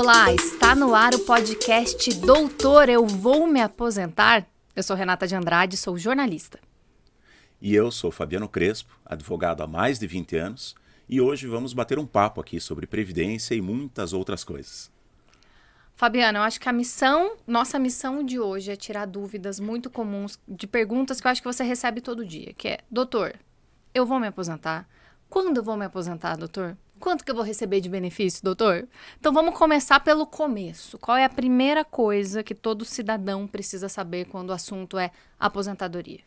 Olá, está no ar o podcast Doutor, eu vou me aposentar? Eu sou Renata de Andrade, sou jornalista. E eu sou Fabiano Crespo, advogado há mais de 20 anos, e hoje vamos bater um papo aqui sobre previdência e muitas outras coisas. Fabiano, eu acho que nossa missão de hoje é tirar dúvidas muito comuns de perguntas que eu acho que você recebe todo dia, que é, doutor, eu vou me aposentar? Quando eu vou me aposentar, doutor? Quanto que eu vou receber de benefício, doutor? Então vamos começar pelo começo. Qual é a primeira coisa que todo cidadão precisa saber quando o assunto é aposentadoria?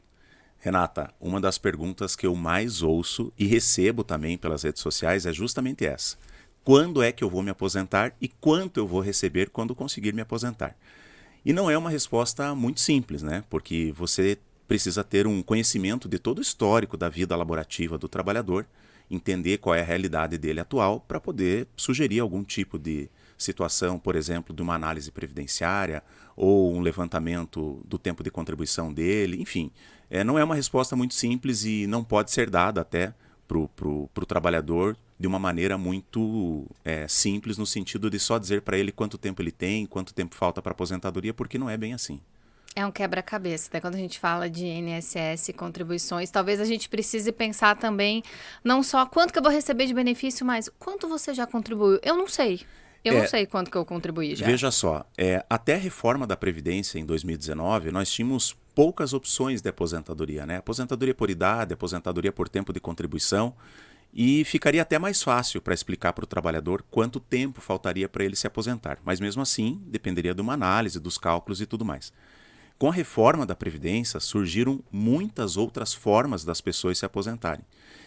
Renata, uma das perguntas que eu mais ouço e recebo também pelas redes sociais é justamente essa. Quando é que eu vou me aposentar e quanto eu vou receber quando conseguir me aposentar? E não é uma resposta muito simples, né? Porque você precisa ter um conhecimento de todo o histórico da vida laborativa do trabalhador, entender qual é a realidade dele atual para poder sugerir algum tipo de situação, por exemplo, de uma análise previdenciária ou um levantamento do tempo de contribuição dele, enfim. Não é uma resposta muito simples e não pode ser dada até para o trabalhador de uma maneira muito simples, no sentido de só dizer para ele quanto tempo ele tem, quanto tempo falta para aposentadoria, porque não é bem assim. É um quebra-cabeça, né? Quando a gente fala de INSS, contribuições, talvez a gente precise pensar também, não só quanto que eu vou receber de benefício, mas quanto você já contribuiu. Eu não sei. Eu não sei quanto que eu contribuí já. Veja só, até a reforma da Previdência em 2019, nós tínhamos poucas opções de aposentadoria, né? Aposentadoria por idade, aposentadoria por tempo de contribuição, e ficaria até mais fácil para explicar para o trabalhador quanto tempo faltaria para ele se aposentar. Mas mesmo assim, dependeria de uma análise, dos cálculos e tudo mais. Com a reforma da Previdência, surgiram muitas outras formas das pessoas se aposentarem.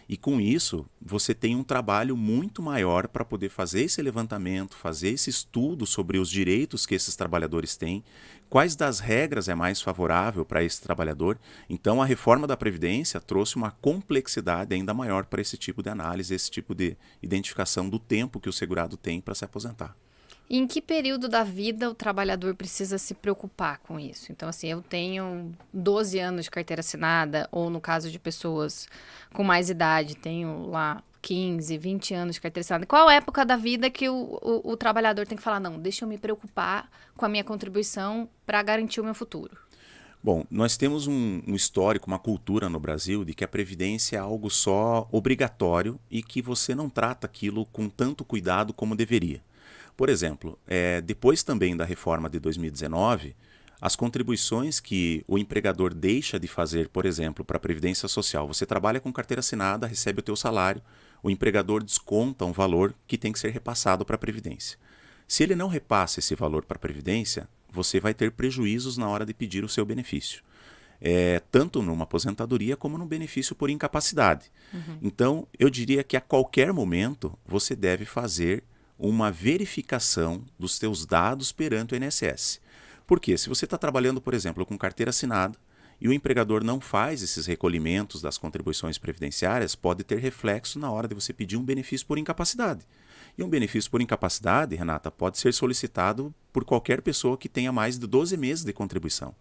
E com isso, você tem um trabalho muito maior para poder fazer esse levantamento, fazer esse estudo sobre os direitos que esses trabalhadores têm, quais das regras é mais favorável para esse trabalhador. Então, a reforma da Previdência trouxe uma complexidade ainda maior para esse tipo de análise, esse tipo de identificação do tempo que o segurado tem para se aposentar. E em que período da vida o trabalhador precisa se preocupar com isso? Então, assim, eu tenho 12 anos de carteira assinada, ou no caso de pessoas com mais idade, tenho lá 15, 20 anos de carteira assinada. Qual época da vida que o trabalhador tem que falar, não, deixa eu me preocupar com a minha contribuição para garantir o meu futuro? Bom, nós temos um histórico, uma cultura no Brasil de que a previdência é algo só obrigatório e que você não trata aquilo com tanto cuidado como deveria. Por exemplo, depois também da reforma de 2019, as contribuições que o empregador deixa de fazer, por exemplo, para a Previdência Social, você trabalha com carteira assinada, recebe o teu salário, o empregador desconta um valor que tem que ser repassado para a Previdência. Se ele não repassa esse valor para a Previdência, você vai ter prejuízos na hora de pedir o seu benefício. Tanto numa aposentadoria como no benefício por incapacidade. Então, eu diria que a qualquer momento você deve fazer uma verificação dos teus dados perante o INSS. Porque se você está trabalhando, por exemplo, com carteira assinada e o empregador não faz esses recolhimentos das contribuições previdenciárias, pode ter reflexo na hora de você pedir um benefício por incapacidade. E um benefício por incapacidade, Renata, pode ser solicitado por qualquer pessoa que tenha mais de 12 meses de contribuição.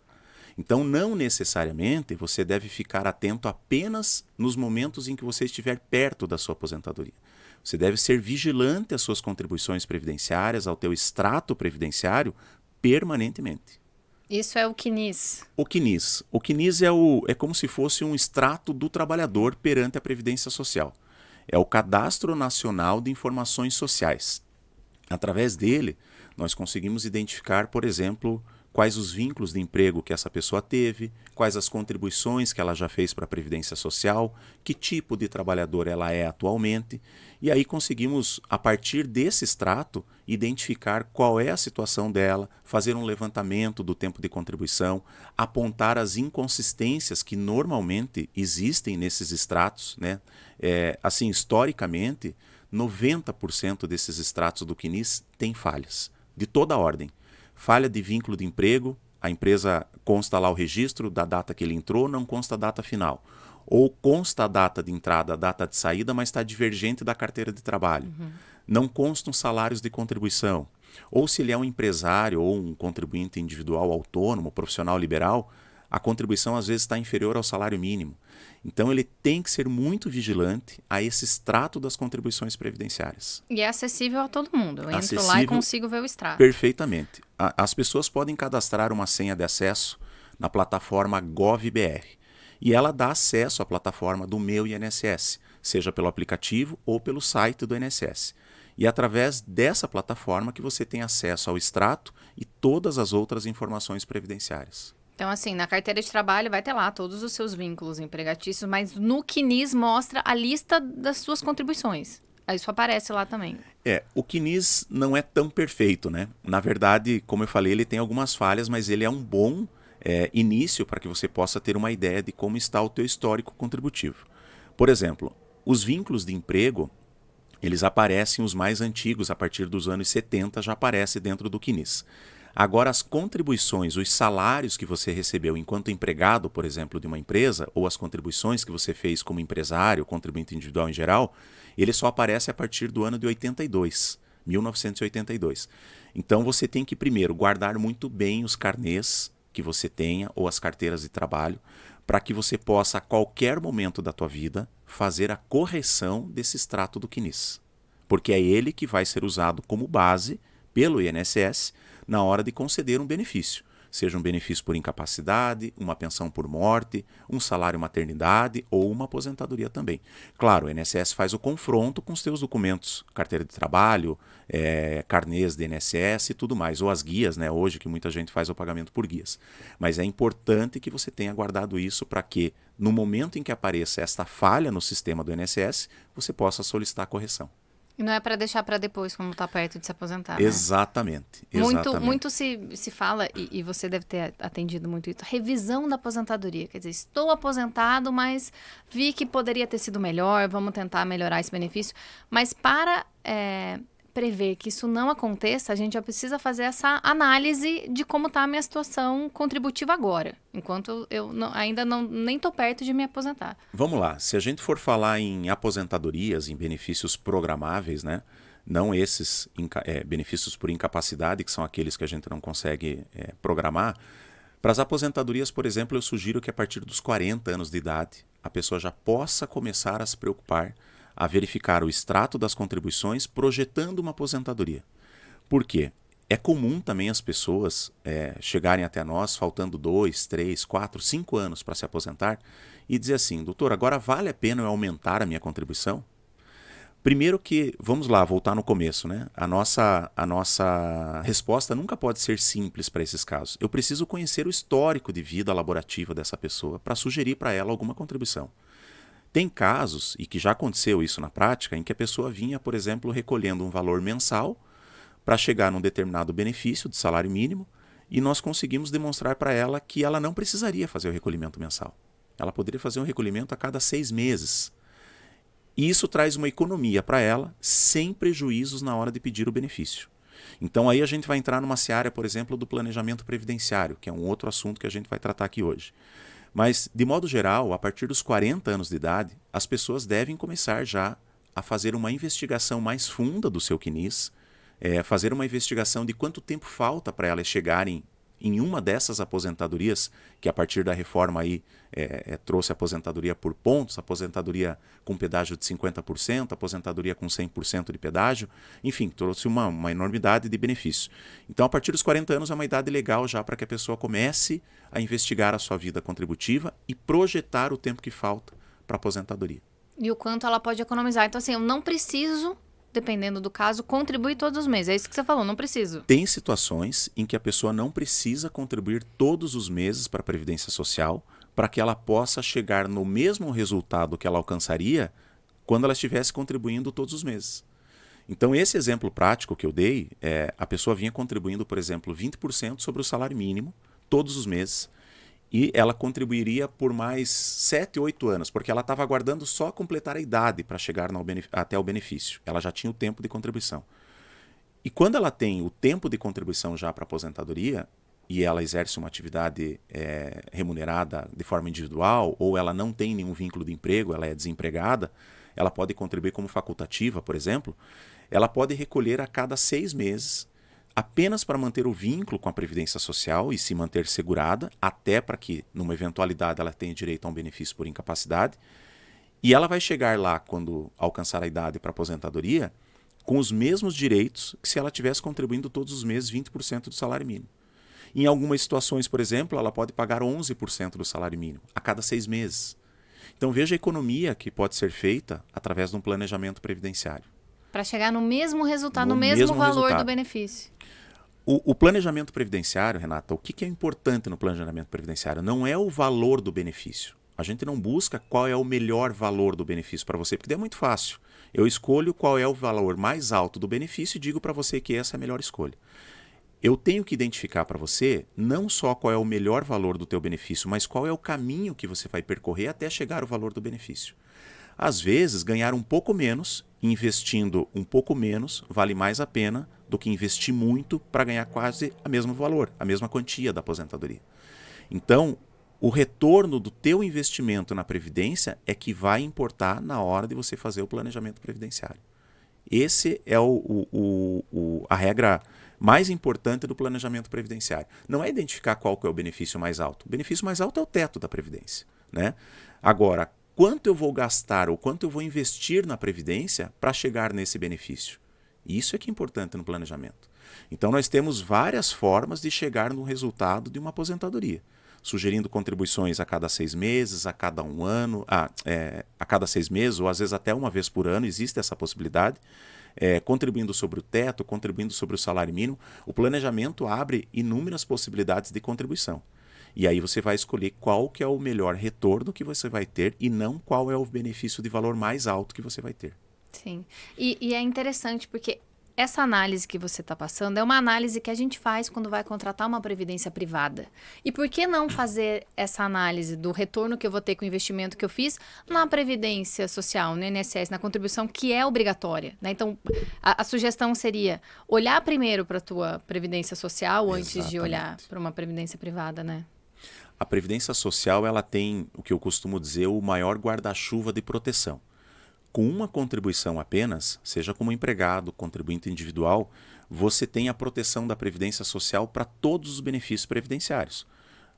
Então, não necessariamente você deve ficar atento apenas nos momentos em que você estiver perto da sua aposentadoria. Você deve ser vigilante às suas contribuições previdenciárias, ao teu extrato previdenciário, permanentemente. Isso é o CNIS. O CNIS. O CNIS é como se fosse um extrato do trabalhador perante a Previdência Social. É o Cadastro Nacional de Informações Sociais. Através dele, nós conseguimos identificar, por exemplo, quais os vínculos de emprego que essa pessoa teve, quais as contribuições que ela já fez para a Previdência Social, que tipo de trabalhador ela é atualmente. E aí conseguimos, a partir desse extrato, identificar qual é a situação dela, fazer um levantamento do tempo de contribuição, apontar as inconsistências que normalmente existem nesses extratos, né? Assim, historicamente, 90% desses extratos do CNIS têm falhas, de toda a ordem. Falha de vínculo de emprego, a empresa consta lá o registro da data que ele entrou, não consta a data final. Ou consta a data de entrada, a data de saída, mas está divergente da carteira de trabalho. Não constam salários de contribuição. Ou se ele é um empresário ou um contribuinte individual autônomo, profissional liberal, a contribuição às vezes está inferior ao salário mínimo. Então ele tem que ser muito vigilante a esse extrato das contribuições previdenciárias. E é acessível a todo mundo. Eu entro Acessível lá e consigo ver o extrato. Perfeitamente. As pessoas podem cadastrar uma senha de acesso na plataforma GovBR. E ela dá acesso à plataforma do Meu INSS, seja pelo aplicativo ou pelo site do INSS. E é através dessa plataforma que você tem acesso ao extrato e todas as outras informações previdenciárias. Então, assim, na carteira de trabalho vai ter lá todos os seus vínculos empregatícios, mas no CNIS mostra a lista das suas contribuições. Aí isso aparece lá também. O CNIS não é tão perfeito, né? Na verdade, como eu falei, ele tem algumas falhas, mas ele é um bom início para que você possa ter uma ideia de como está o teu histórico contributivo. Por exemplo, os vínculos de emprego, eles aparecem, os mais antigos, a partir dos anos 70, já aparece dentro do CNIS. Agora, as contribuições, os salários que você recebeu enquanto empregado, por exemplo, de uma empresa, ou as contribuições que você fez como empresário, contribuinte individual em geral, ele só aparece a partir do ano de 82, 1982. Então, você tem que, primeiro, guardar muito bem os carnês que você tenha, ou as carteiras de trabalho, para que você possa, a qualquer momento da tua vida, fazer a correção desse extrato do CNIS. Porque é ele que vai ser usado como base pelo INSS na hora de conceder um benefício, seja um benefício por incapacidade, uma pensão por morte, um salário maternidade ou uma aposentadoria também. Claro, o INSS faz o confronto com os teus documentos, carteira de trabalho, carnês de INSS e tudo mais, ou as guias, né, hoje que muita gente faz o pagamento por guias. Mas é importante que você tenha guardado isso para que, no momento em que apareça esta falha no sistema do INSS, você possa solicitar a correção. E não é para deixar para depois, quando está perto de se aposentar, né? Exatamente. Muito se fala, e você deve ter atendido muito isso, revisão da aposentadoria. Quer dizer, estou aposentado, mas vi que poderia ter sido melhor, vamos tentar melhorar esse benefício. Mas para prever que isso não aconteça, a gente já precisa fazer essa análise de como está a minha situação contributiva agora, enquanto eu ainda nem estou perto de me aposentar. Vamos lá, se a gente for falar em aposentadorias, em benefícios programáveis, né? Não esses benefícios por incapacidade, que são aqueles que a gente não consegue programar. Para as aposentadorias, por exemplo, eu sugiro que a partir dos 40 anos de idade, a pessoa já possa começar a se preocupar, a verificar o extrato das contribuições, projetando uma aposentadoria. Por quê? É comum também as pessoas chegarem até nós faltando 2, 3, 4, 5 anos para se aposentar e dizer assim, doutor, agora vale a pena eu aumentar a minha contribuição? Primeiro que, vamos lá, voltar no começo, né? A nossa resposta nunca pode ser simples para esses casos. Eu preciso conhecer o histórico de vida laborativa dessa pessoa para sugerir para ela alguma contribuição. Tem casos, e que já aconteceu isso na prática, em que a pessoa vinha, por exemplo, recolhendo um valor mensal para chegar num determinado benefício de salário mínimo e nós conseguimos demonstrar para ela que ela não precisaria fazer o recolhimento mensal. Ela poderia fazer um recolhimento a cada 6 meses. E isso traz uma economia para ela sem prejuízos na hora de pedir o benefício. Então aí a gente vai entrar numa seara, por exemplo, do planejamento previdenciário, que é um outro assunto que a gente vai tratar aqui hoje. Mas, de modo geral, a partir dos 40 anos de idade, as pessoas devem começar já a fazer uma investigação mais funda do seu CNIS, fazer uma investigação de quanto tempo falta para elas chegarem em uma dessas aposentadorias, que a partir da reforma aí trouxe aposentadoria por pontos, aposentadoria com pedágio de 50%, aposentadoria com 100% de pedágio, enfim, trouxe uma enormidade de benefícios. Então, a partir dos 40 anos é uma idade legal já para que a pessoa comece a investigar a sua vida contributiva e projetar o tempo que falta para a aposentadoria. E o quanto ela pode economizar. Então, assim, eu não preciso, dependendo do caso, contribuir todos os meses. É isso que você falou, não preciso. Tem situações em que a pessoa não precisa contribuir todos os meses para a Previdência Social para que ela possa chegar no mesmo resultado que ela alcançaria quando ela estivesse contribuindo todos os meses. Então, esse exemplo prático que eu dei, a pessoa vinha contribuindo, por exemplo, 20% sobre o salário mínimo todos os meses e ela contribuiria por mais 7, 8 anos, porque ela estava aguardando só completar a idade para chegar até o benefício. Ela já tinha o tempo de contribuição. E quando ela tem o tempo de contribuição já para a aposentadoria, e ela exerce uma atividade remunerada de forma individual, ou ela não tem nenhum vínculo de emprego, ela é desempregada, ela pode contribuir como facultativa, por exemplo, ela pode recolher a cada 6 meses apenas para manter o vínculo com a Previdência Social e se manter segurada, até para que, numa eventualidade, ela tenha direito a um benefício por incapacidade. E ela vai chegar lá, quando alcançar a idade para aposentadoria, com os mesmos direitos que se ela estivesse contribuindo todos os meses 20% do salário mínimo. Em algumas situações, por exemplo, ela pode pagar 11% do salário mínimo a cada 6 meses. Então veja a economia que pode ser feita através de um planejamento previdenciário. Para chegar no mesmo resultado, no No mesmo mesmo valor resultado. do benefício. O planejamento previdenciário, Renata, o que é importante no planejamento previdenciário? Não é o valor do benefício. A gente não busca qual é o melhor valor do benefício para você, porque daí é muito fácil. Eu escolho qual é o valor mais alto do benefício e digo para você que essa é a melhor escolha. Eu tenho que identificar para você não só qual é o melhor valor do teu benefício, mas qual é o caminho que você vai percorrer até chegar ao valor do benefício. Às vezes, ganhar um pouco menos, investindo um pouco menos, vale mais a pena do que investir muito para ganhar quase o mesmo valor, a mesma quantia da aposentadoria. Então, o retorno do teu investimento na Previdência é que vai importar na hora de você fazer o planejamento previdenciário. Esse é a regra mais importante do planejamento previdenciário. Não é identificar qual que é o benefício mais alto. O benefício mais alto é o teto da Previdência, né? Agora, quanto eu vou gastar ou quanto eu vou investir na Previdência para chegar nesse benefício? Isso é que é importante no planejamento. Então, nós temos várias formas de chegar no resultado de uma aposentadoria. Sugerindo contribuições a cada 6 meses, a cada um ano, a cada 6 meses, ou às vezes até uma vez por ano, existe essa possibilidade. Contribuindo sobre o teto, contribuindo sobre o salário mínimo. O planejamento abre inúmeras possibilidades de contribuição. E aí você vai escolher qual que é o melhor retorno que você vai ter e não qual é o benefício de valor mais alto que você vai ter. Sim. E é interessante porque essa análise que você está passando é uma análise que a gente faz quando vai contratar uma previdência privada. E por que não fazer essa análise do retorno que eu vou ter com o investimento que eu fiz na previdência social, no INSS, na contribuição que é obrigatória, né? Então, a sugestão seria olhar primeiro para a tua previdência social antes de olhar para uma previdência privada, né? A Previdência Social ela tem, o que eu costumo dizer, o maior guarda-chuva de proteção. Com uma contribuição apenas, seja como empregado, contribuinte individual, você tem a proteção da Previdência Social para todos os benefícios previdenciários.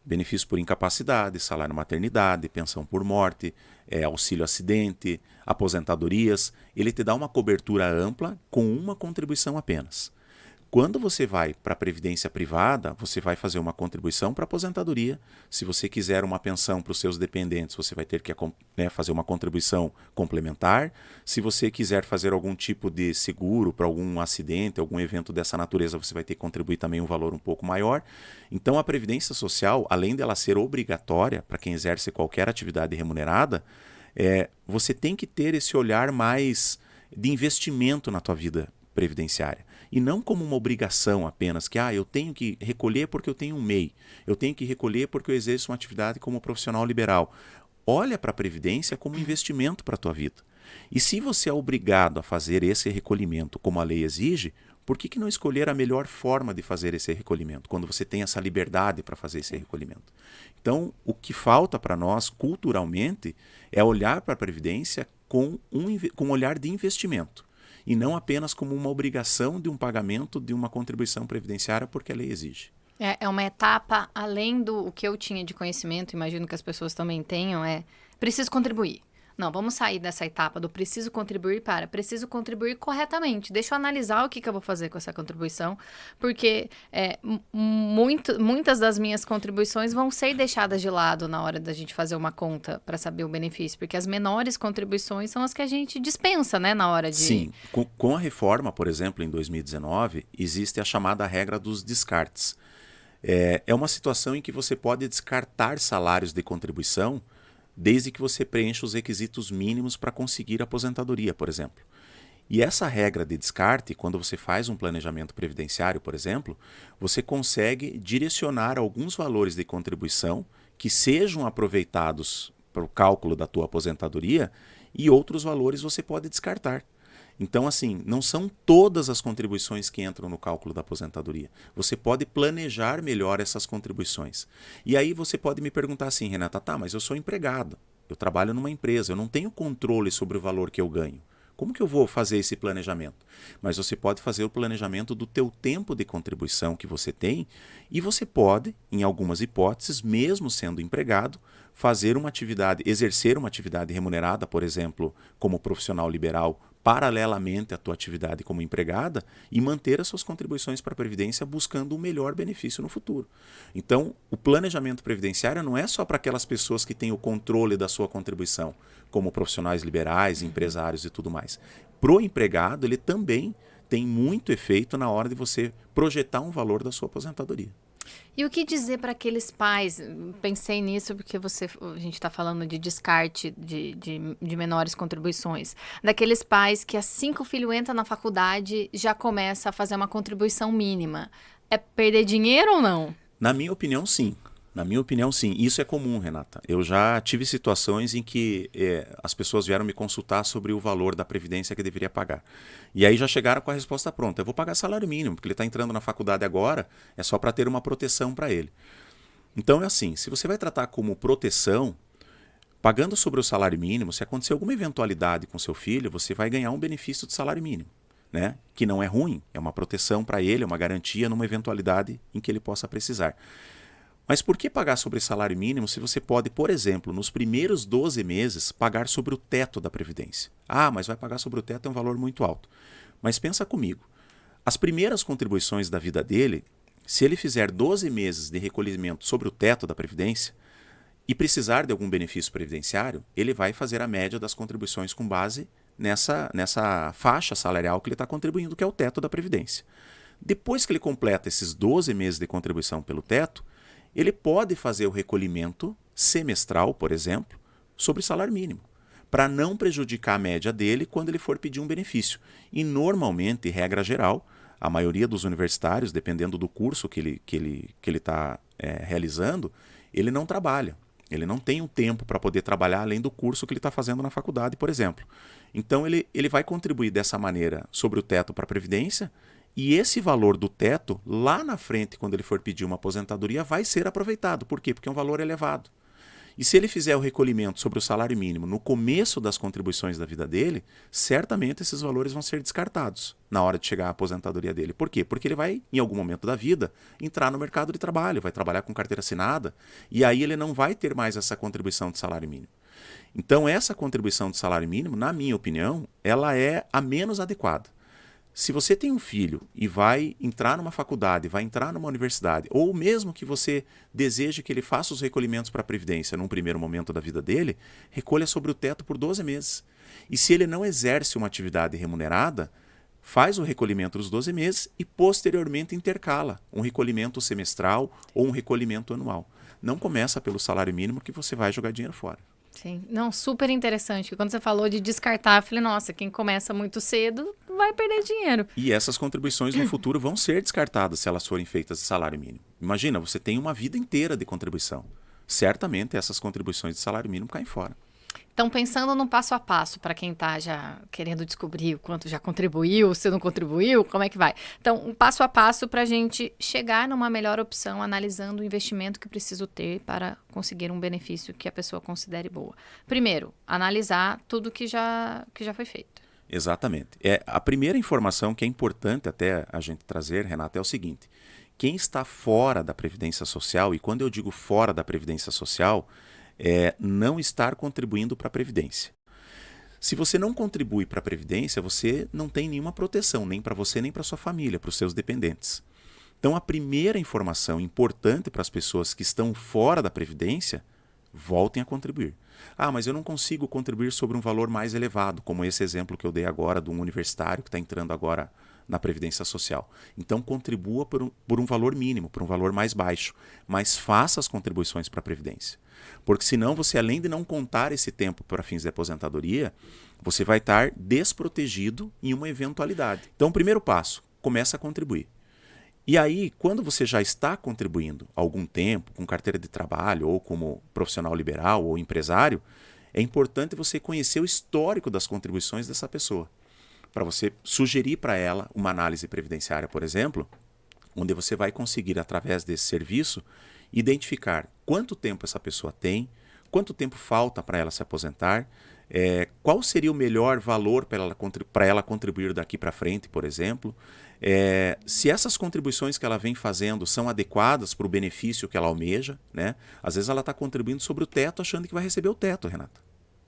Benefício por incapacidade, salário maternidade, pensão por morte, auxílio acidente, aposentadorias. Ele te dá uma cobertura ampla com uma contribuição apenas. Quando você vai para a previdência privada, você vai fazer uma contribuição para a aposentadoria. Se você quiser uma pensão para os seus dependentes, você vai ter que fazer uma contribuição complementar. Se você quiser fazer algum tipo de seguro para algum acidente, algum evento dessa natureza, você vai ter que contribuir também um valor um pouco maior. Então, a Previdência Social, além dela ser obrigatória para quem exerce qualquer atividade remunerada, você tem que ter esse olhar mais de investimento na tua vida previdenciária. E não como uma obrigação apenas, que eu tenho que recolher porque eu tenho um MEI, eu tenho que recolher porque eu exerço uma atividade como profissional liberal. Olha para a Previdência como investimento para a tua vida. E se você é obrigado a fazer esse recolhimento como a lei exige, por que não escolher a melhor forma de fazer esse recolhimento, quando você tem essa liberdade para fazer esse recolhimento? Então, o que falta para nós, culturalmente, é olhar para a Previdência com um olhar de investimento. E não apenas como uma obrigação de um pagamento de uma contribuição previdenciária porque a lei exige. É uma etapa além do que eu tinha de conhecimento, imagino que as pessoas também tenham, preciso contribuir. Não, vamos sair dessa etapa do preciso contribuir para preciso contribuir corretamente. Deixa eu analisar o que eu vou fazer com essa contribuição, porque muitas das minhas contribuições vão ser deixadas de lado na hora da gente fazer uma conta para saber o benefício, porque as menores contribuições são as que a gente dispensa, né, na hora de... Sim, com a reforma, por exemplo, em 2019, existe a chamada regra dos descartes. É uma situação em que você pode descartar salários de contribuição desde que você preencha os requisitos mínimos para conseguir aposentadoria, por exemplo. E essa regra de descarte, quando você faz um planejamento previdenciário, por exemplo, você consegue direcionar alguns valores de contribuição que sejam aproveitados para o cálculo da tua aposentadoria e outros valores você pode descartar. Então, assim, não são todas as contribuições que entram no cálculo da aposentadoria. Você pode planejar melhor essas contribuições. E aí você pode me perguntar assim, Renata, mas eu sou empregado, eu trabalho numa empresa, eu não tenho controle sobre o valor que eu ganho. Como que eu vou fazer esse planejamento? Mas você pode fazer o planejamento do teu tempo de contribuição que você tem e você pode, em algumas hipóteses, mesmo sendo empregado, fazer uma atividade, exercer uma atividade remunerada, por exemplo, como profissional liberal, paralelamente à tua atividade como empregada e manter as suas contribuições para a Previdência buscando o melhor benefício no futuro. Então, o planejamento previdenciário não é só para aquelas pessoas que têm o controle da sua contribuição, como profissionais liberais, empresários e tudo mais. Pro empregado, ele também tem muito efeito na hora de você projetar um valor da sua aposentadoria. E o que dizer para aqueles pais? Pensei nisso porque a gente está falando de descarte de menores contribuições. Daqueles pais que assim que o filho entra na faculdade já começa a fazer uma contribuição mínima. É perder dinheiro ou não? Na minha opinião, sim. Na minha opinião, sim. Isso é comum, Renata. Eu já tive situações em que as pessoas vieram me consultar sobre o valor da previdência que deveria pagar. E aí já chegaram com a resposta pronta. Eu vou pagar salário mínimo, porque ele está entrando na faculdade agora, é só para ter uma proteção para ele. Então é assim, se você vai tratar como proteção, pagando sobre o salário mínimo, se acontecer alguma eventualidade com seu filho, você vai ganhar um benefício de salário mínimo, né? Que não é ruim, é uma proteção para ele, é uma garantia numa eventualidade em que ele possa precisar. Mas por que pagar sobre salário mínimo se você pode, por exemplo, nos primeiros 12 meses, pagar sobre o teto da Previdência? Ah, mas vai pagar sobre o teto é um valor muito alto. Mas pensa comigo, as primeiras contribuições da vida dele, se ele fizer 12 meses de recolhimento sobre o teto da Previdência e precisar de algum benefício previdenciário, ele vai fazer a média das contribuições com base nessa faixa salarial que ele está contribuindo, que é o teto da Previdência. Depois que ele completa esses 12 meses de contribuição pelo teto, ele pode fazer o recolhimento semestral, por exemplo, sobre salário mínimo, para não prejudicar a média dele quando ele for pedir um benefício. E normalmente, regra geral, a maioria dos universitários, dependendo do curso que ele está realizando, ele não trabalha. Ele não tem um tempo para poder trabalhar além do curso que ele está fazendo na faculdade, por exemplo. Então, ele vai contribuir dessa maneira sobre o teto para a Previdência. E esse valor do teto, lá na frente, quando ele for pedir uma aposentadoria, vai ser aproveitado. Por quê? Porque é um valor elevado. E se ele fizer o recolhimento sobre o salário mínimo no começo das contribuições da vida dele, certamente esses valores vão ser descartados na hora de chegar à aposentadoria dele. Por quê? Porque ele vai, em algum momento da vida, entrar no mercado de trabalho, vai trabalhar com carteira assinada, e aí ele não vai ter mais essa contribuição de salário mínimo. Então, essa contribuição de salário mínimo, na minha opinião, ela é a menos adequada. Se você tem um filho e vai entrar numa faculdade, vai entrar numa universidade, ou mesmo que você deseje que ele faça os recolhimentos para a Previdência num primeiro momento da vida dele, recolha sobre o teto por 12 meses. E se ele não exerce uma atividade remunerada, faz o recolhimento dos 12 meses e posteriormente intercala um recolhimento semestral ou um recolhimento anual. Não começa pelo salário mínimo que você vai jogar dinheiro fora. Sim, não, super interessante. Quando você falou de descartar, eu falei, nossa, quem começa muito cedo vai perder dinheiro. E essas contribuições no futuro vão ser descartadas se elas forem feitas de salário mínimo. Imagina, você tem uma vida inteira de contribuição. Certamente essas contribuições de salário mínimo caem fora. Então, pensando no passo a passo, para quem está já querendo descobrir o quanto já contribuiu, se não contribuiu, como é que vai? Então, um passo a passo para a gente chegar numa melhor opção, analisando o investimento que preciso ter para conseguir um benefício que a pessoa considere boa. Primeiro, analisar tudo que já foi feito. Exatamente. A primeira informação que é importante até a gente trazer, Renata, é o seguinte. Quem está fora da Previdência Social, e quando eu digo fora da Previdência Social, é não estar contribuindo para a Previdência. Se você não contribui para a Previdência, você não tem nenhuma proteção, nem para você, nem para sua família, para os seus dependentes. Então, a primeira informação importante para as pessoas que estão fora da Previdência, voltem a contribuir. Ah, mas eu não consigo contribuir sobre um valor mais elevado, como esse exemplo que eu dei agora de um universitário que está entrando agora na Previdência Social. Então, contribua por um valor mínimo, por um valor mais baixo, mas faça as contribuições para a Previdência. Porque senão você, além de não contar esse tempo para fins de aposentadoria, você vai estar desprotegido em uma eventualidade. Então, o primeiro passo, começa a contribuir. E aí, quando você já está contribuindo há algum tempo, com carteira de trabalho, ou como profissional liberal ou empresário, é importante você conhecer o histórico das contribuições dessa pessoa. Para você sugerir para ela uma análise previdenciária, por exemplo, onde você vai conseguir, através desse serviço, identificar quanto tempo essa pessoa tem, quanto tempo falta para ela se aposentar, qual seria o melhor valor para ela contribuir daqui para frente, por exemplo, se essas contribuições que ela vem fazendo são adequadas para o benefício que ela almeja, né? Às vezes ela está contribuindo sobre o teto achando que vai receber o teto, Renata.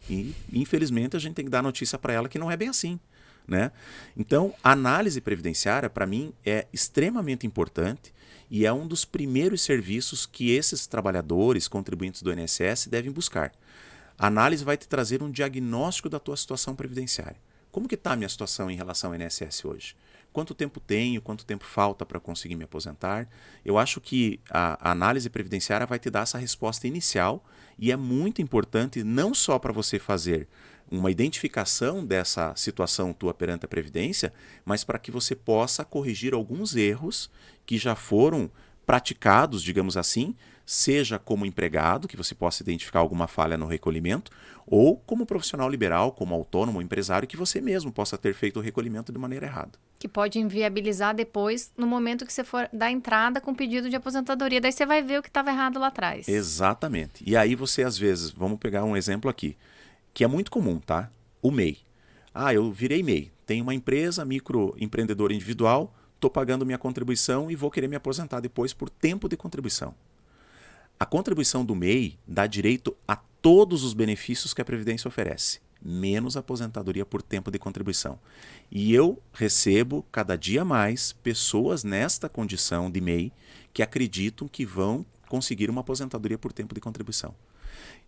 E, infelizmente, a gente tem que dar notícia para ela que não é bem assim, né? Então, a análise previdenciária, para mim, é extremamente importante e é um dos primeiros serviços que esses trabalhadores, contribuintes do INSS, devem buscar. A análise vai te trazer um diagnóstico da tua situação previdenciária. Como que está a minha situação em relação ao INSS hoje? Quanto tempo tenho? Quanto tempo falta para conseguir me aposentar? Eu acho que a análise previdenciária vai te dar essa resposta inicial e é muito importante não só para você fazer uma identificação dessa situação tua perante a Previdência, mas para que você possa corrigir alguns erros que já foram praticados, digamos assim, seja como empregado, que você possa identificar alguma falha no recolhimento, ou como profissional liberal, como autônomo, empresário, que você mesmo possa ter feito o recolhimento de maneira errada. Que pode inviabilizar depois, no momento que você for dar entrada com pedido de aposentadoria. Daí você vai ver o que estava errado lá atrás. Exatamente. E aí você, às vezes, vamos pegar um exemplo aqui, que é muito comum, tá? O MEI. Eu virei MEI. Tenho uma empresa, microempreendedor individual, estou pagando minha contribuição e vou querer me aposentar depois por tempo de contribuição. A contribuição do MEI dá direito a todos os benefícios que a Previdência oferece, menos a aposentadoria por tempo de contribuição. E eu recebo cada dia mais pessoas nesta condição de MEI que acreditam que vão conseguir uma aposentadoria por tempo de contribuição.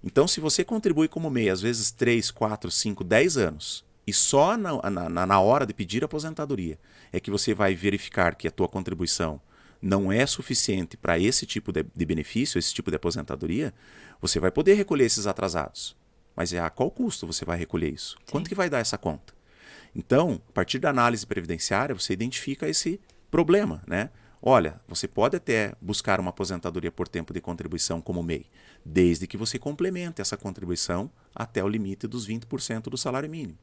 Então, se você contribui como MEI, às vezes 3, 4, 5, 10 anos, e só na hora de pedir aposentadoria é que você vai verificar que a tua contribuição não é suficiente para esse tipo de benefício, esse tipo de aposentadoria, você vai poder recolher esses atrasados. Mas a qual custo você vai recolher isso? Sim. Quanto que vai dar essa conta? Então, a partir da análise previdenciária, você identifica esse problema, né? Olha, você pode até buscar uma aposentadoria por tempo de contribuição como MEI, desde que você complemente essa contribuição até o limite dos 20% do salário mínimo.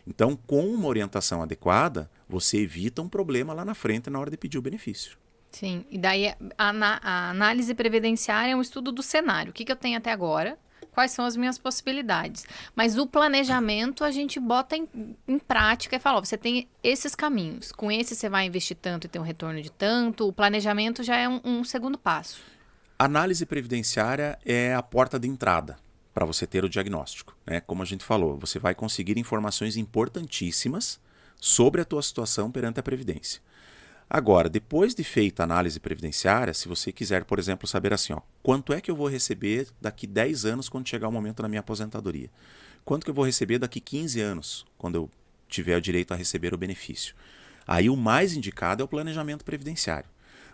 Então, com uma orientação adequada, você evita um problema lá na frente na hora de pedir o benefício. Sim, e daí a análise previdenciária é um estudo do cenário. O que eu tenho até agora? Quais são as minhas possibilidades? Mas o planejamento a gente bota em prática e fala, você tem esses caminhos. Com esse você vai investir tanto e ter um retorno de tanto. O planejamento já é um segundo passo. A análise previdenciária é a porta de entrada para você ter o diagnóstico, né? Como a gente falou, você vai conseguir informações importantíssimas sobre a tua situação perante a Previdência. Agora, depois de feita a análise previdenciária, se você quiser, por exemplo, saber assim, quanto é que eu vou receber daqui 10 anos quando chegar o momento da minha aposentadoria? Quanto que eu vou receber daqui 15 anos, quando eu tiver o direito a receber o benefício? Aí o mais indicado é o planejamento previdenciário.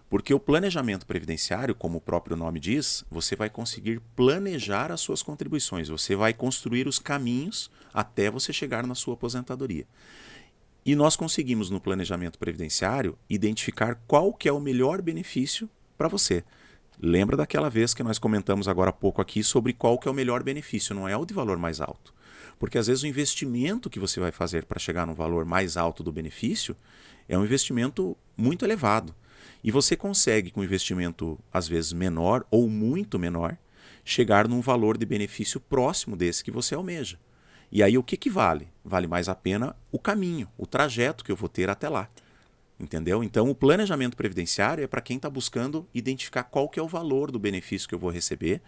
Porque o planejamento previdenciário, como o próprio nome diz, você vai conseguir planejar as suas contribuições, você vai construir os caminhos até você chegar na sua aposentadoria. E nós conseguimos, no planejamento previdenciário, identificar qual que é o melhor benefício para você. Lembra daquela vez que nós comentamos agora há pouco aqui sobre qual que é o melhor benefício, não é o de valor mais alto. Porque às vezes o investimento que você vai fazer para chegar no valor mais alto do benefício é um investimento muito elevado. E você consegue, com um investimento às vezes menor ou muito menor, chegar num valor de benefício próximo desse que você almeja. E aí o que vale? Vale mais a pena o caminho, o trajeto que eu vou ter até lá. Entendeu? Então o planejamento previdenciário é para quem está buscando identificar qual que é o valor do benefício que eu vou receber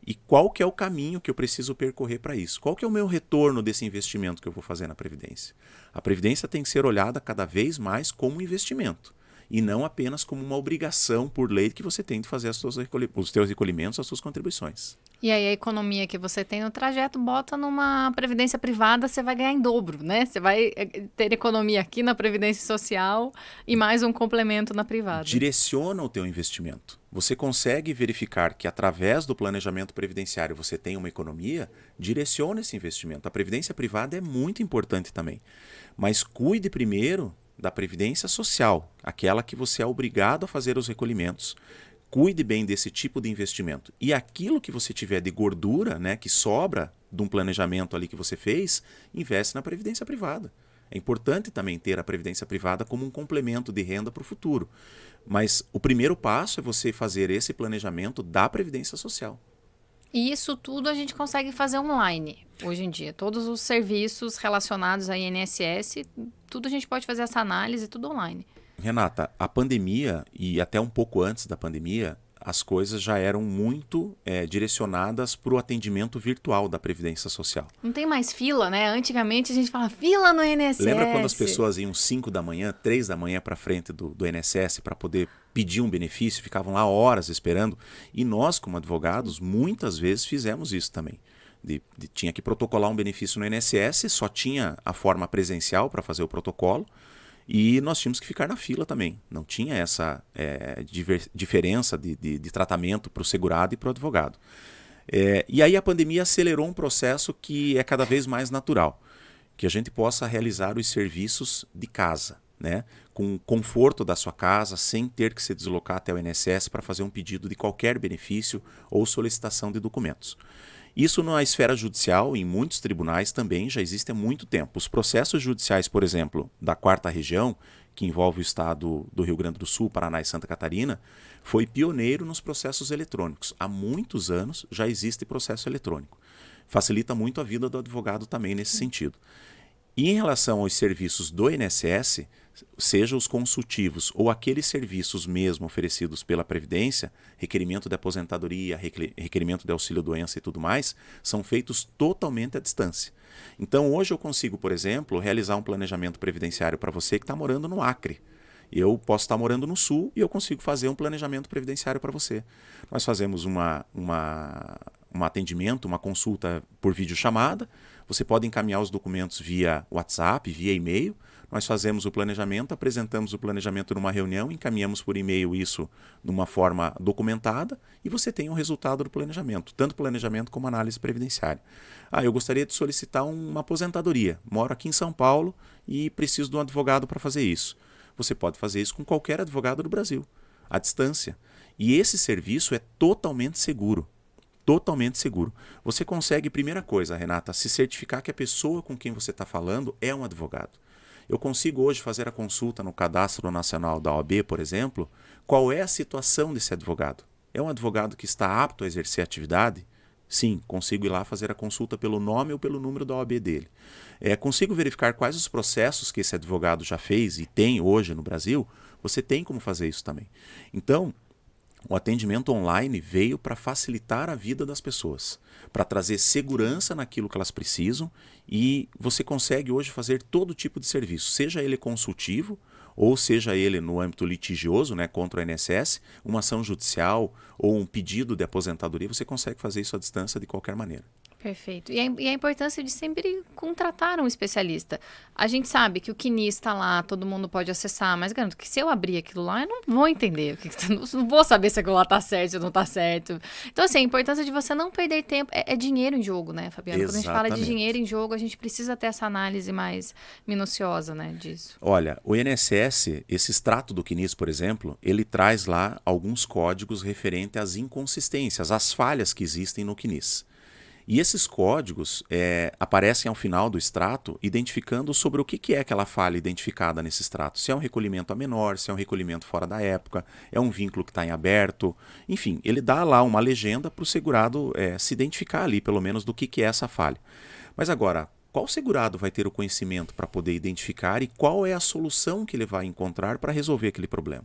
e qual que é o caminho que eu preciso percorrer para isso. Qual que é o meu retorno desse investimento que eu vou fazer na Previdência? A Previdência tem que ser olhada cada vez mais como um investimento e não apenas como uma obrigação por lei que você tem de fazer os teus recolhimentos, as suas contribuições. E aí a economia que você tem no trajeto, bota numa previdência privada, você vai ganhar em dobro, né? Você vai ter economia aqui na previdência social e mais um complemento na privada. Direciona o teu investimento. Você consegue verificar que através do planejamento previdenciário você tem uma economia, direciona esse investimento. A previdência privada é muito importante também. Mas cuide primeiro da previdência social, aquela que você é obrigado a fazer os recolhimentos. Cuide bem desse tipo de investimento. E aquilo que você tiver de gordura, né, que sobra de um planejamento ali que você fez, investe na previdência privada. É importante também ter a previdência privada como um complemento de renda para o futuro. Mas o primeiro passo é você fazer esse planejamento da previdência social. E isso tudo a gente consegue fazer online, hoje em dia. Todos os serviços relacionados à INSS, tudo a gente pode fazer essa análise, tudo online. Renata, a pandemia e até um pouco antes da pandemia, as coisas já eram muito direcionadas para o atendimento virtual da Previdência Social. Não tem mais fila, né? Antigamente a gente fala fila no INSS. Lembra quando as pessoas iam 5 da manhã, 3 da manhã para frente do INSS para poder pedir um benefício, ficavam lá horas esperando? E nós, como advogados, muitas vezes fizemos isso também. Tinha que protocolar um benefício no INSS, só tinha a forma presencial para fazer o protocolo e nós tínhamos que ficar na fila também. Não tinha essa diferença de tratamento para o segurado e para o advogado. E aí a pandemia acelerou um processo que é cada vez mais natural, que a gente possa realizar os serviços de casa, né? Com o conforto da sua casa, sem ter que se deslocar até o INSS para fazer um pedido de qualquer benefício ou solicitação de documentos. Isso na esfera judicial, em muitos tribunais também já existe há muito tempo. Os processos judiciais, por exemplo, da 4ª Região, que envolve o estado do Rio Grande do Sul, Paraná e Santa Catarina, foi pioneiro nos processos eletrônicos. Há muitos anos já existe processo eletrônico. Facilita muito a vida do advogado também nesse sentido. E em relação aos serviços do INSS, seja os consultivos ou aqueles serviços mesmo oferecidos pela Previdência, requerimento de aposentadoria, requerimento de auxílio-doença e tudo mais, são feitos totalmente à distância. Então hoje eu consigo, por exemplo, realizar um planejamento previdenciário para você que está morando no Acre. Eu posso estar morando no Sul e eu consigo fazer um planejamento previdenciário para você. Nós fazemos um atendimento, uma consulta por videochamada. Você pode encaminhar os documentos via WhatsApp, via e-mail. Nós fazemos o planejamento, apresentamos o planejamento numa reunião, encaminhamos por e-mail isso numa forma documentada e você tem o resultado do planejamento, tanto planejamento como análise previdenciária. Eu gostaria de solicitar uma aposentadoria. Moro aqui em São Paulo e preciso de um advogado para fazer isso. Você pode fazer isso com qualquer advogado do Brasil, à distância. E esse serviço é totalmente seguro. Totalmente seguro. Você consegue, primeira coisa, Renata, se certificar que a pessoa com quem você está falando é um advogado. Eu consigo hoje fazer a consulta no Cadastro Nacional da OAB, por exemplo, qual é a situação desse advogado. É um advogado que está apto a exercer a atividade? Sim, consigo ir lá fazer a consulta pelo nome ou pelo número da OAB dele. Consigo verificar quais os processos que esse advogado já fez e tem hoje no Brasil? Você tem como fazer isso também. Então, o atendimento online veio para facilitar a vida das pessoas, para trazer segurança naquilo que elas precisam e você consegue hoje fazer todo tipo de serviço, seja ele consultivo ou seja ele no âmbito litigioso, né, contra o INSS, uma ação judicial ou um pedido de aposentadoria, você consegue fazer isso à distância de qualquer maneira. Perfeito. E a importância de sempre contratar um especialista. A gente sabe que o CNIS está lá, todo mundo pode acessar, mas garanto que se eu abrir aquilo lá, eu não vou entender. Não vou saber se aquilo lá está certo ou não está certo. Então, assim, a importância de você não perder tempo é dinheiro em jogo, né, Fabiano? Quando a gente fala de dinheiro em jogo, a gente precisa ter essa análise mais minuciosa, né, disso. Olha, o INSS, esse extrato do CNIS, por exemplo, ele traz lá alguns códigos referentes às inconsistências, às falhas que existem no CNIS. E esses códigos aparecem ao final do extrato, identificando sobre o que é aquela falha identificada nesse extrato. Se é um recolhimento a menor, se é um recolhimento fora da época, é um vínculo que está em aberto. Enfim, ele dá lá uma legenda para o segurado se identificar ali, pelo menos, do que é essa falha. Mas agora, qual segurado vai ter o conhecimento para poder identificar e qual é a solução que ele vai encontrar para resolver aquele problema?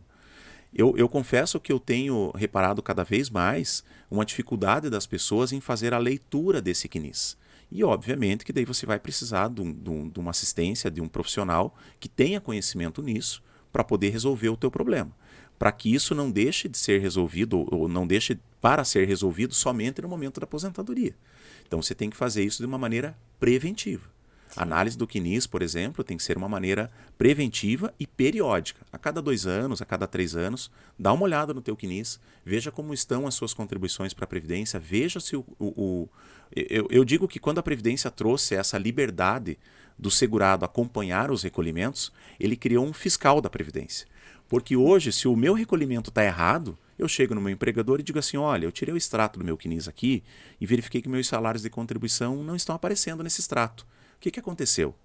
Eu confesso que eu tenho reparado cada vez mais uma dificuldade das pessoas em fazer a leitura desse CNIS. E obviamente que daí você vai precisar de uma assistência, de um profissional que tenha conhecimento nisso para poder resolver o teu problema. Para que isso não deixe de ser resolvido ou não deixe para ser resolvido somente no momento da aposentadoria. Então você tem que fazer isso de uma maneira preventiva. A análise do CNIS, por exemplo, tem que ser uma maneira preventiva e periódica. A cada 2 anos, a cada 3 anos, dá uma olhada no teu CNIS, veja como estão as suas contribuições para a Previdência, veja se Eu digo que quando a Previdência trouxe essa liberdade do segurado acompanhar os recolhimentos, ele criou um fiscal da Previdência. Porque hoje, se o meu recolhimento está errado, eu chego no meu empregador e digo assim, olha, eu tirei o extrato do meu CNIS aqui e verifiquei que meus salários de contribuição não estão aparecendo nesse extrato. O que aconteceu?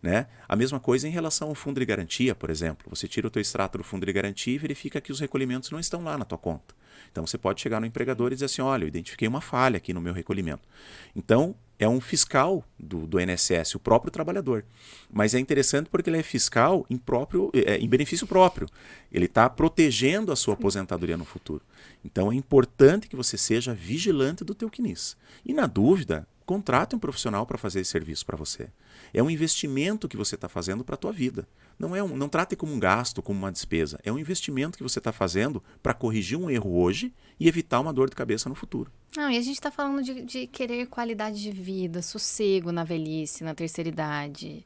né? A mesma coisa em relação ao fundo de garantia, por exemplo. Você tira o teu extrato do fundo de garantia e verifica que os recolhimentos não estão lá na tua conta. Então você pode chegar no empregador e dizer assim, olha, eu identifiquei uma falha aqui no meu recolhimento. Então é um fiscal do INSS, o próprio trabalhador. Mas é interessante porque ele é fiscal em benefício próprio. Ele está protegendo a sua aposentadoria no futuro. Então é importante que você seja vigilante do teu CNIS. E na dúvida, contrate um profissional para fazer esse serviço para você. É um investimento que você está fazendo para a tua vida. Não trate como um gasto, como uma despesa. É um investimento que você está fazendo para corrigir um erro hoje e evitar uma dor de cabeça no futuro. Não, e a gente está falando de querer qualidade de vida, sossego na velhice, na terceira idade.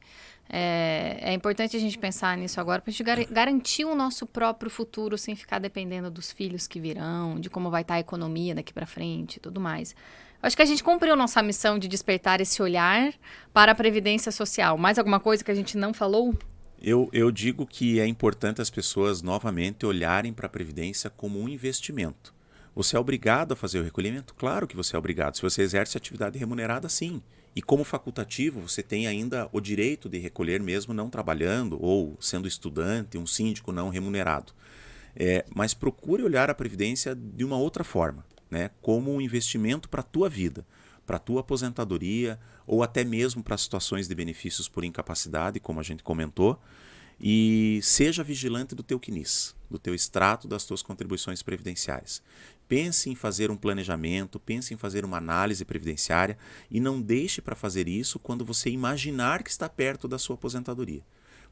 É importante a gente pensar nisso agora para a gente garantir o nosso próprio futuro sem ficar dependendo dos filhos que virão, de como vai estar a economia daqui para frente e tudo mais. Acho que a gente cumpriu nossa missão de despertar esse olhar para a previdência social. Mais alguma coisa que a gente não falou? Eu digo que é importante as pessoas novamente olharem para a previdência como um investimento. Você é obrigado a fazer o recolhimento? Claro que você é obrigado. Se você exerce atividade remunerada, sim. E como facultativo, você tem ainda o direito de recolher mesmo não trabalhando ou sendo estudante, um síndico não remunerado. Mas procure olhar a previdência de uma outra forma, né? Como um investimento para a tua vida, para a tua aposentadoria ou até mesmo para situações de benefícios por incapacidade, como a gente comentou. E seja vigilante do teu CNIS, do teu extrato das tuas contribuições previdenciárias. Pense em fazer um planejamento, pense em fazer uma análise previdenciária e não deixe para fazer isso quando você imaginar que está perto da sua aposentadoria.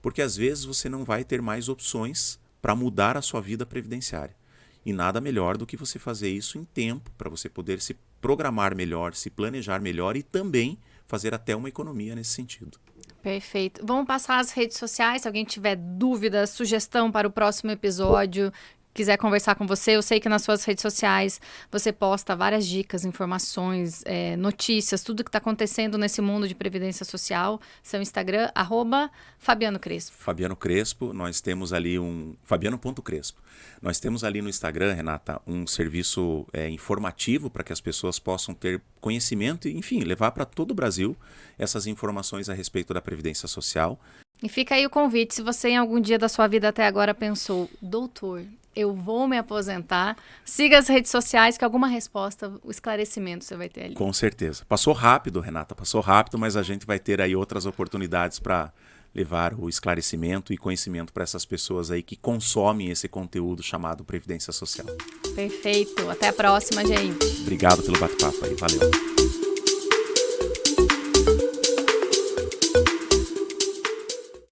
Porque às vezes você não vai ter mais opções para mudar a sua vida previdenciária. E nada melhor do que você fazer isso em tempo, para você poder se programar melhor, se planejar melhor e também fazer até uma economia nesse sentido. Perfeito. Vamos passar as redes sociais, se alguém tiver dúvida, sugestão para o próximo episódio, quiser conversar com você, eu sei que nas suas redes sociais você posta várias dicas, informações, notícias, tudo que está acontecendo nesse mundo de previdência social. Seu Instagram, @Fabiano Crespo. Fabiano Crespo, nós temos ali Fabiano.Crespo. Nós temos ali no Instagram, Renata, um serviço informativo para que as pessoas possam ter conhecimento e, enfim, levar para todo o Brasil essas informações a respeito da Previdência Social. E fica aí o convite, se você em algum dia da sua vida até agora pensou, doutor, eu vou me aposentar, siga as redes sociais que alguma resposta, o esclarecimento você vai ter ali. Com certeza. Passou rápido, Renata, passou rápido, mas a gente vai ter aí outras oportunidades para levar o esclarecimento e conhecimento para essas pessoas aí que consomem esse conteúdo chamado Previdência Social. Perfeito. Até a próxima, gente. Obrigado pelo bate-papo aí. Valeu.